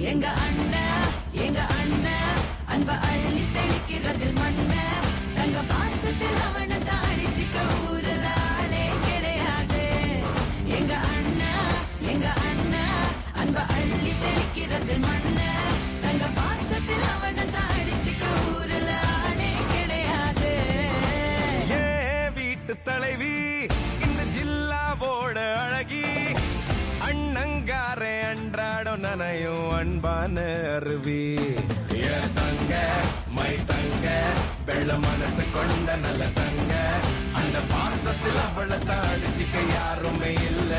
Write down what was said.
எங்க அண்ணன் அன்ப அள்ளி தெளிக்கிறதில் மண்ண தங்க பாசத்தில் அவனை தாடிச்சிக்க ஊரல ஆளே கிடையாது. எங்க அண்ணன் அன்ப அள்ளி தெளிக்கிறதில் மண்ண தங்க பாசத்தில் அவனை தாடிச்சிக்க ஊரல ஆளே கிடையாது. ஏன் வீட்டு தலைவி இந்த ஜில்லாவோட அழகி அண்ணங்காரே அன்றாடம் நனையும் அன்பான அருவி. தங்க மை தங்க வெள்ள மனசு கொண்ட நல்ல தங்க அந்த பாசத்தில் அவளை தாடிச்சிக்க யாருமே இல்ல.